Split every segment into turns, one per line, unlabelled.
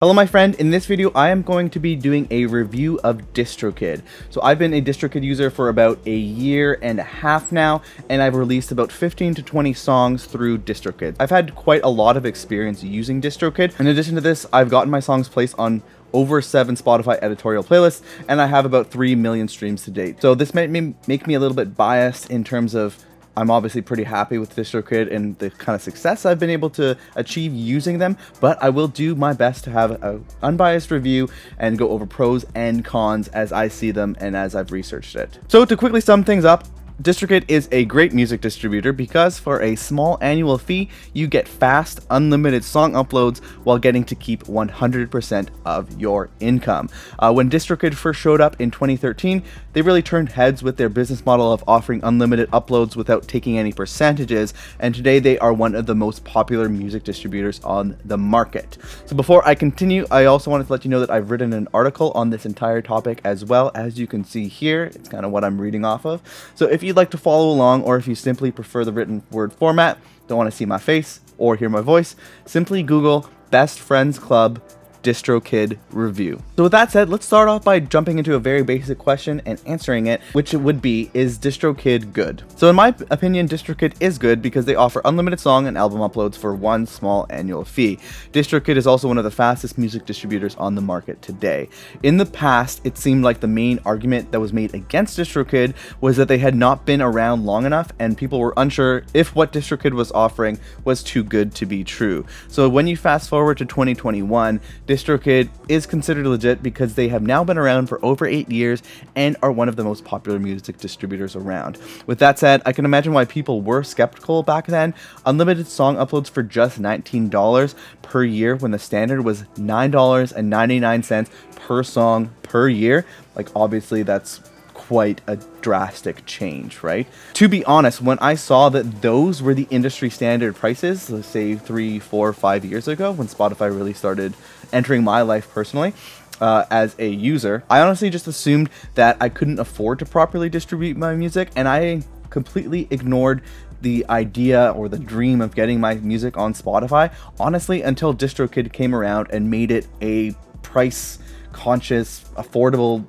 Hello my friend, in this video I am going to be doing a review of DistroKid. So I've been a DistroKid user for about a year and a half now, and I've released about 15 to 20 songs through DistroKid. I've had quite a lot of experience using DistroKid. In addition to this, I've gotten my songs placed on over 7 Spotify editorial playlists, and I have about 3 million streams to date. So this might make me a little bit biased in terms of I'm obviously pretty happy with DistroKid and the kind of success I've been able to achieve using them, but I will do my best to have an unbiased review and go over pros and cons as I see them and as I've researched it. So to quickly sum things up, DistroKid is a great music distributor because for a small annual fee, you get fast, unlimited song uploads while getting to keep 100% of your income. When DistroKid first showed up in 2013, they really turned heads with their business model of offering unlimited uploads without taking any percentages, and today they are one of the most popular music distributors on the market. So before I continue, I also wanted to let you know that I've written an article on this entire topic as well. As you can see here, it's kind of what I'm reading off of. So if you'd like to follow along, or if you simply prefer the written word format, don't want to see my face or hear my voice, simply Google Best Friends Club DistroKid review. So with that said, let's start off by jumping into a very basic question and answering it, which it would be, is DistroKid good? So in my opinion, DistroKid is good because they offer unlimited song and album uploads for one small annual fee. DistroKid is also one of the fastest music distributors on the market today. In the past, it seemed like the main argument that was made against DistroKid was that they had not been around long enough and people were unsure if what DistroKid was offering was too good to be true. So when you fast forward to 2021, DistroKid is considered legit because they have now been around for over 8 years and are one of the most popular music distributors around. With that said, I can imagine why people were skeptical back then. Unlimited song uploads for just $19 per year when the standard was $9.99 per song per year. Like, obviously that's quite a drastic change, right? To be honest, when I saw that those were the industry standard prices, let's say 3, 4, 5 years ago, when Spotify really started entering my life personally as a user, I honestly just assumed that I couldn't afford to properly distribute my music, and I completely ignored the idea or the dream of getting my music on Spotify, honestly, until DistroKid came around and made it a price conscious, affordable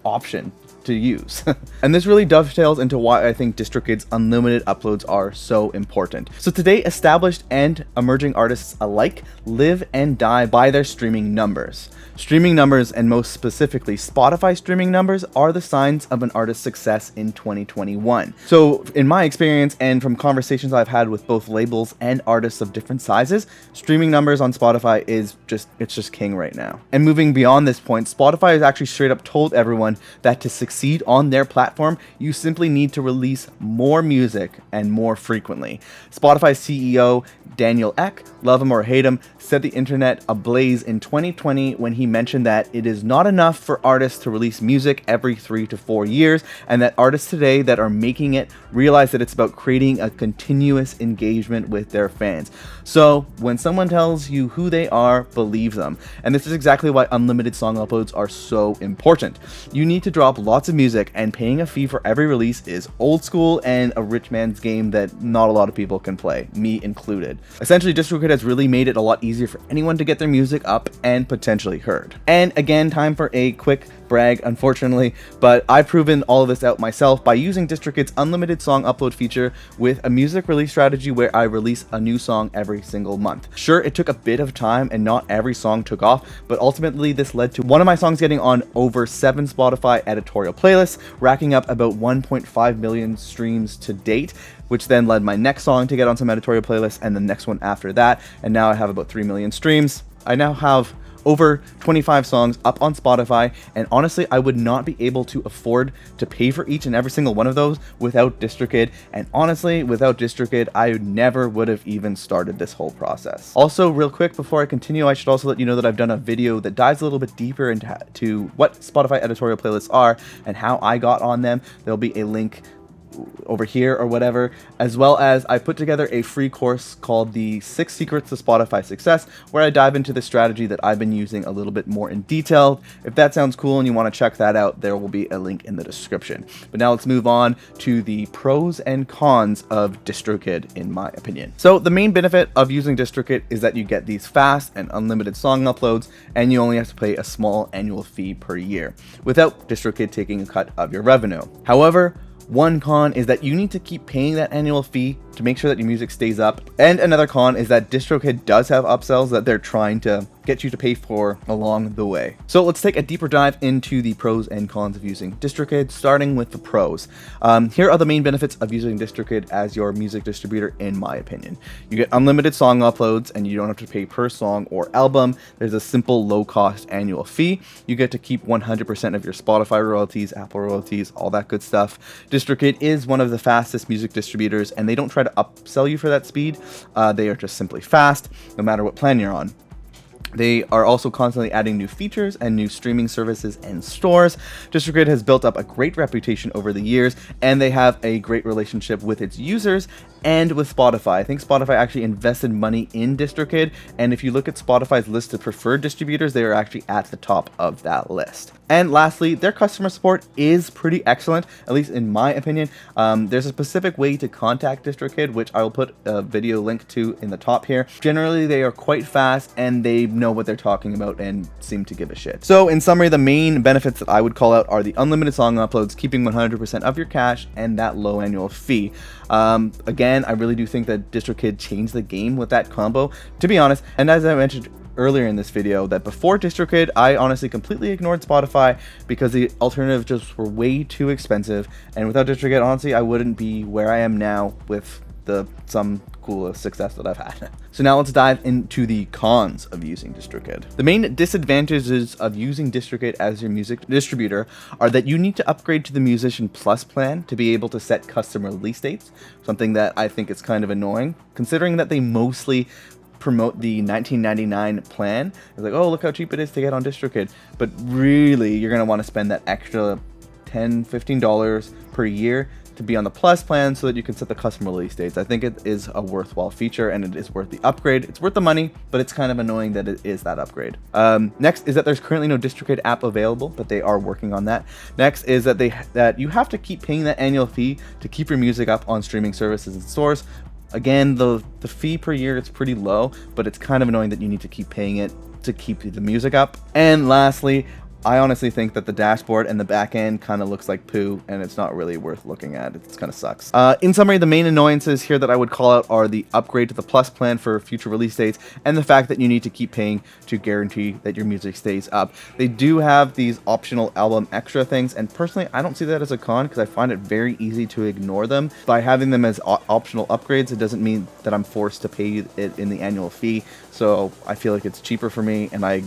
option to use. And this really dovetails into why I think DistroKid's unlimited uploads are so important. So today, established and emerging artists alike live and die by their streaming numbers. Streaming numbers, and most specifically Spotify streaming numbers, are the signs of an artist's success in 2021. So in my experience and from conversations I've had with both labels and artists of different sizes, streaming numbers on Spotify is just king right now. And moving beyond this point, Spotify has actually straight up told everyone that to succeed on their platform, you simply need to release more music and more frequently. Spotify's CEO, Daniel Ek, love him or hate him, set the internet ablaze in 2020 when he mentioned that it is not enough for artists to release music every 3 to 4 years, and that artists today that are making it realize that it's about creating a continuous engagement with their fans. So when someone tells you who they are, believe them. And this is exactly why unlimited song uploads are so important. You need to drop lots of music, and paying a fee for every release is old school and a rich man's game that not a lot of people can play, me included. Essentially, DistroKid has really made it a lot easier for anyone to get their music up and potentially heard. And again, time for a quick brag, unfortunately, but I've proven all of this out myself by using DistroKid's unlimited song upload feature with a music release strategy where I release a new song every single month. Sure, it took a bit of time and not every song took off, but ultimately this led to one of my songs getting on over 7 Spotify editorial playlists, racking up about 1.5 million streams to date, which then led my next song to get on some editorial playlists and the next one after that, and now I have about 3 million streams. I now have over 25 songs up on Spotify, and honestly, I would not be able to afford to pay for each and every single one of those without DistroKid, and honestly, without DistroKid, I never would have even started this whole process. Also, real quick, before I continue, I should also let you know that I've done a video that dives a little bit deeper into what Spotify editorial playlists are and how I got on them. There'll be a link over here or whatever, as well as I put together a free course called the 6 Secrets to Spotify Success, where I dive into the strategy that I've been using a little bit more in detail. If that sounds cool and you want to check that out, there will be a link in the description. But now let's move on to the pros and cons of DistroKid, in my opinion. So the main benefit of using DistroKid is that you get these fast and unlimited song uploads, and you only have to pay a small annual fee per year, without DistroKid taking a cut of your revenue. However, one con is that you need to keep paying that annual fee to make sure that your music stays up. And another con is that DistroKid does have upsells that they're trying to get you to pay for along the way. So let's take a deeper dive into the pros and cons of using DistroKid, starting with the pros. Here are the main benefits of using DistroKid as your music distributor, in my opinion. You get unlimited song uploads, and you don't have to pay per song or album. There's a simple low-cost annual fee. You get to keep 100% of your Spotify royalties, Apple royalties, all that good stuff. DistroKid is one of the fastest music distributors, and they don't try to upsell you for that speed. They are just simply fast, no matter what plan you're on. They are also constantly adding new features and new streaming services and stores. DistroKid has built up a great reputation over the years, and they have a great relationship with its users and with Spotify. I think Spotify actually invested money in DistroKid, and if you look at Spotify's list of preferred distributors, they are actually at the top of that list. And lastly, their customer support is pretty excellent, at least in my opinion. There's a specific way to contact DistroKid, which I will put a video link to in the top here. Generally, they are quite fast, and they know what they're talking about and seem to give a shit. So in summary, the main benefits that I would call out are the unlimited song uploads, keeping 100% of your cash, and that low annual fee. Again, I really do think that DistroKid changed the game with that combo, to be honest. And as I mentioned earlier in this video, that before DistroKid, I honestly completely ignored Spotify because the alternatives just were way too expensive. And without DistroKid, honestly, I wouldn't be where I am now with some cool success that I've had. So now let's dive into the cons of using DistroKid. The main disadvantages of using DistroKid as your music distributor are that you need to upgrade to the Musician Plus plan to be able to set custom release dates, something that I think is kind of annoying, considering that they mostly promote the $19.99 plan. It's like, oh, look how cheap it is to get on DistroKid. But really, you're going to want to spend that extra $10, $15 per year to be on the Plus plan so that you can set the custom release dates. I think it is a worthwhile feature, and it is worth the upgrade. It's worth the money, but it's kind of annoying that it is that upgrade. Next is that there's currently no DistroKid app available, but they are working on that. Next is that you have to keep paying that annual fee to keep your music up on streaming services and stores. Again, the fee per year is pretty low, but it's kind of annoying that you need to keep paying it to keep the music up. And lastly, I honestly think that the dashboard and the back end kind of looks like poo, and it's not really worth looking at. It kind of sucks. In summary, the main annoyances here that I would call out are the upgrade to the Plus plan for future release dates, and the fact that you need to keep paying to guarantee that your music stays up. They do have these optional album extra things, and personally, I don't see that as a con because I find it very easy to ignore them. By having them as optional upgrades, it doesn't mean that I'm forced to pay it in the annual fee, so I feel like it's cheaper for me, and I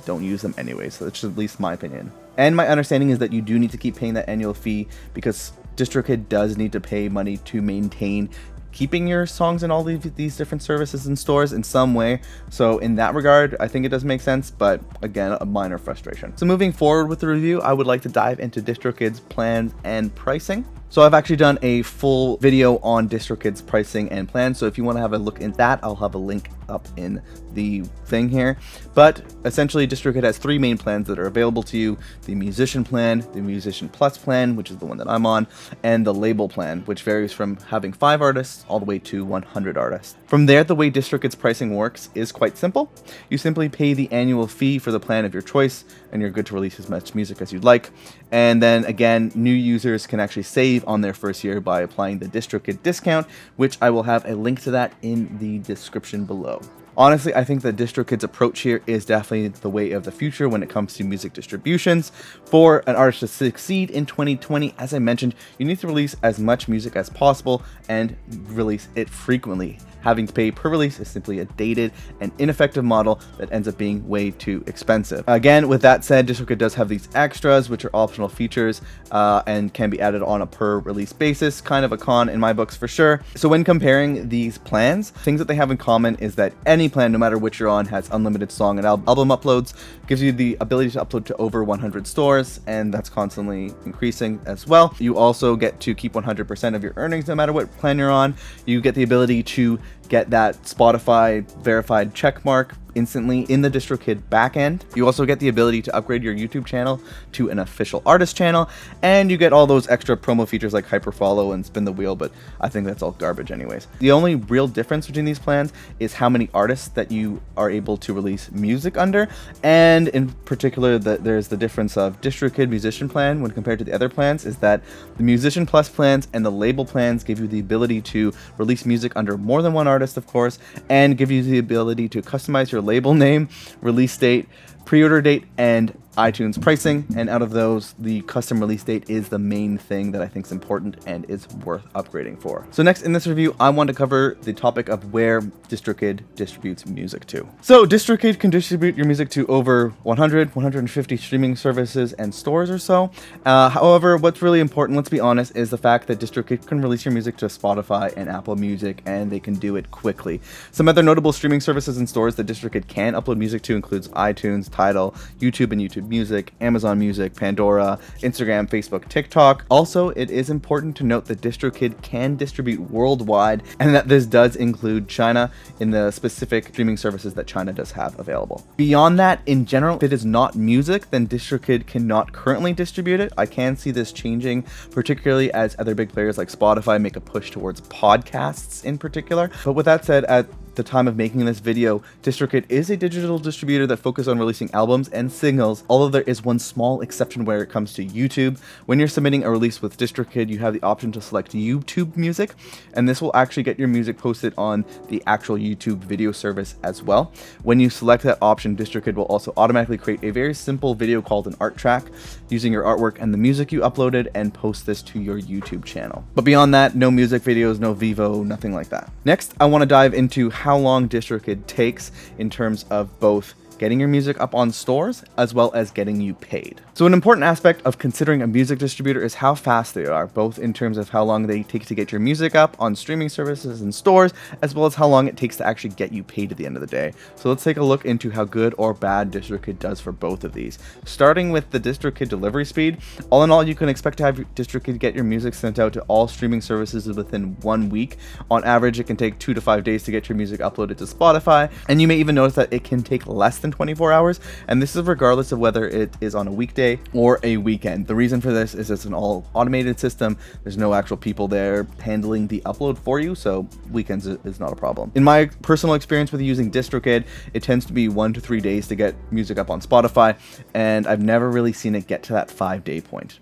don't use them anyway, so that's at least my opinion. And my understanding is that you do need to keep paying that annual fee because DistroKid does need to pay money to maintain keeping your songs in all these different services and stores in some way. So in that regard, I think it does make sense, but again, a minor frustration. So moving forward with the review, I would like to dive into DistroKid's plans and pricing. So I've actually done a full video on DistroKid's pricing and plans, so if you want to have a look at that, I'll have a link up in the thing here. But essentially, DistroKid has 3 main plans that are available to you: the Musician plan, the Musician Plus plan, which is the one that I'm on, and the Label plan, which varies from having 5 artists all the way to 100 artists. From there, the way DistroKid's pricing works is quite simple. You simply pay the annual fee for the plan of your choice, and you're good to release as much music as you'd like. And then again, new users can actually save on their first year by applying the DistroKid discount, which I will have a link to that in the description below. Honestly, I think that DistroKid's approach here is definitely the way of the future when it comes to music distributions. For an artist to succeed in 2020, as I mentioned, you need to release as much music as possible and release it frequently. Having to pay per release is simply a dated and ineffective model that ends up being way too expensive. Again, with that said, DistroKid does have these extras, which are optional features and can be added on a per release basis. Kind of a con in my books for sure. So when comparing these plans, things that they have in common is that any plan, no matter which you're on, has unlimited song and album uploads, gives you the ability to upload to over 100 stores, and that's constantly increasing as well. You also get to keep 100% of your earnings no matter what plan you're on. You get the ability to get that Spotify verified check mark instantly in the DistroKid backend. You also get the ability to upgrade your YouTube channel to an official artist channel, and you get all those extra promo features like hyperfollow and spin the wheel, but I think that's all garbage anyways. The only real difference between these plans is how many artists that you are able to release music under, and in particular there's the difference of DistroKid Musician Plan when compared to the other plans is that the Musician Plus plans and the label plans give you the ability to release music under more than one artist, of course, and give you the ability to customize your label name, release date, pre-order date, and iTunes pricing. And out of those, the custom release date is the main thing that I think is important and is worth upgrading for. So next in this review, I want to cover the topic of where DistroKid distributes music to. So DistroKid can distribute your music to over 150 streaming services and stores or so. However, what's really important, let's be honest, is the fact that DistroKid can release your music to Spotify and Apple Music, and they can do it quickly. Some other notable streaming services and stores that DistroKid can upload music to includes iTunes, Tidal, YouTube and YouTube Music, Amazon Music, Pandora, Instagram, Facebook, TikTok. Also, it is important to note that DistroKid can distribute worldwide, and that this does include China in the specific streaming services that China does have available. Beyond that, in general, if it is not music, then DistroKid cannot currently distribute it. I can see this changing, particularly as other big players like Spotify make a push towards podcasts in particular. But with that said, at the time of making this video, DistroKid is a digital distributor that focuses on releasing albums and singles, although there is one small exception where it comes to YouTube. When you're submitting a release with DistroKid, you have the option to select YouTube Music, and this will actually get your music posted on the actual YouTube video service as well. When you select that option, DistroKid will also automatically create a very simple video called an art track using your artwork and the music you uploaded and post this to your YouTube channel. But beyond that, no music videos, no Vivo, nothing like that. Next, I want to dive into how long DistroKid takes in terms of both getting your music up on stores as well as getting you paid. So an important aspect of considering a music distributor is how fast they are, both in terms of how long they take to get your music up on streaming services and stores, as well as how long it takes to actually get you paid at the end of the day. So let's take a look into how good or bad DistroKid does for both of these. Starting with the DistroKid delivery speed, all in all, you can expect to have DistroKid get your music sent out to all streaming services within 1 week. On average, it can take 2 to 5 days to get your music uploaded to Spotify, and you may even notice that it can take less than 24 hours, and this is regardless of whether it is on a weekday or a weekend. The reason for this is it's an all automated system. There's no actual people there handling the upload for you, so weekends is not a problem. In my personal experience with using DistroKid, it tends to be 1 to 3 days to get music up on Spotify, and I've never really seen it get to that 5-day point.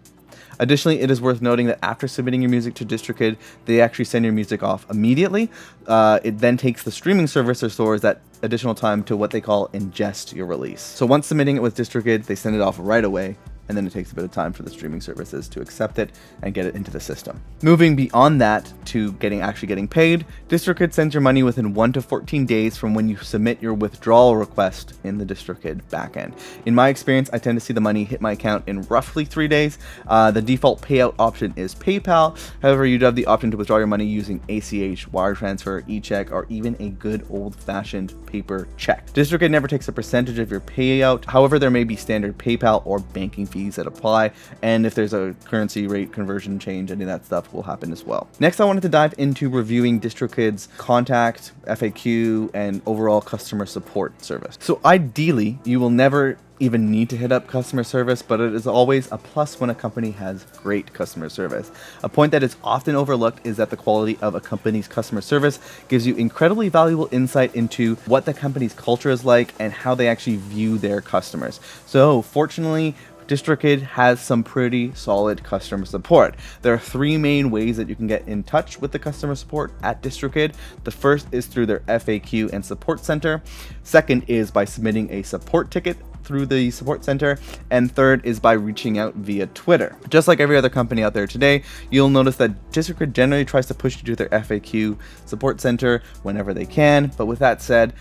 Additionally, it is worth noting that after submitting your music to DistroKid, they actually send your music off immediately. It then takes the streaming service or stores that additional time to what they call ingest your release. So once submitting it with DistroKid, they send it off right away, and then it takes a bit of time for the streaming services to accept it and get it into the system. Moving beyond that to actually getting paid, DistroKid sends your money within 1 to 14 days from when you submit your withdrawal request in the DistroKid backend. In my experience, I tend to see the money hit my account in roughly 3 days. The default payout option is PayPal. However, you do have the option to withdraw your money using ACH, wire transfer, e-check, or even a good old-fashioned paper check. DistroKid never takes a percentage of your payout. However, there may be standard PayPal or banking fees that apply, and if there's a currency rate conversion change, any of that stuff will happen as well. Next, I wanted to dive into reviewing DistroKid's contact, FAQ, and overall customer support service. So ideally, you will never even need to hit up customer service, but it is always a plus when a company has great customer service. A point that is often overlooked is that the quality of a company's customer service gives you incredibly valuable insight into what the company's culture is like and how they actually view their customers. So fortunately, DistroKid has some pretty solid customer support. There are 3 main ways that you can get in touch with the customer support at DistroKid. The first is through their FAQ and support center. Second is by submitting a support ticket through the support center, and third is by reaching out via Twitter. Just like every other company out there today, you'll notice that DistroKid generally tries to push you to their FAQ support center whenever they can, but with that said,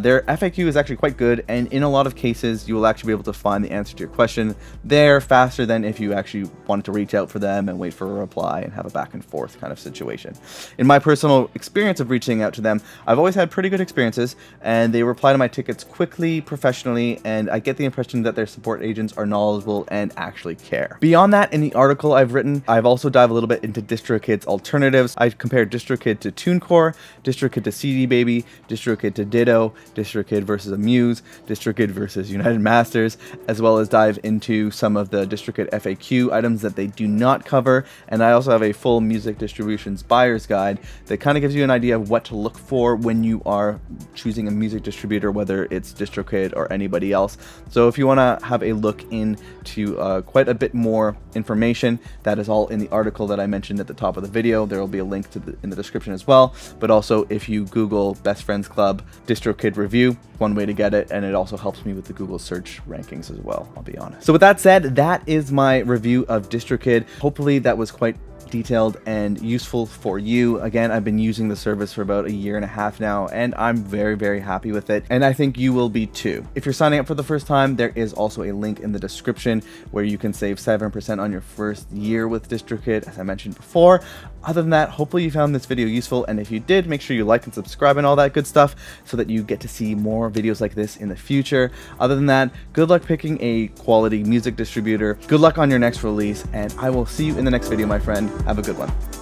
their FAQ is actually quite good, and in a lot of cases you will actually be able to find the answer to your question there faster than if you actually wanted to reach out for them and wait for a reply and have a back and forth kind of situation. In my personal experience of reaching out to them, I've always had pretty good experiences, and they reply to my tickets quickly, professionally, and I get the impression that their support agents are knowledgeable and actually care. Beyond that, in the article I've written, I've also dived a little bit into DistroKid's alternatives. I compared DistroKid to TuneCore, DistroKid to CD Baby, DistroKid to Ditto, DistroKid versus Amuse, DistroKid versus United Masters, as well as dive into some of the DistroKid FAQ items that they do not cover, and I also have a full music distributions buyer's guide that kind of gives you an idea of what to look for when you are choosing a music distributor, whether it's DistroKid or anybody else. So if you want to have a look into quite a bit more information, that is all in the article that I mentioned at the top of the video. There will be a link in the description as well, but also if you Google Best Friends Club DistroKid review, one way to get it, and it also helps me with the Google search rankings as well, I'll be honest. So with that said, that is my review of DistroKid. Hopefully that was quite detailed and useful for you. Again, I've been using the service for about a year and a half now, and I'm very, very happy with it, and I think you will be too. If you're signing up for the first time, there is also a link in the description where you can save 7% on your first year with DistroKid, as I mentioned before. Other than that, hopefully you found this video useful, and if you did, make sure you like and subscribe and all that good stuff so that you get to see more videos like this in the future. Other than that, good luck picking a quality music distributor, good luck on your next release, and I will see you in the next video, my friend. Have a good one.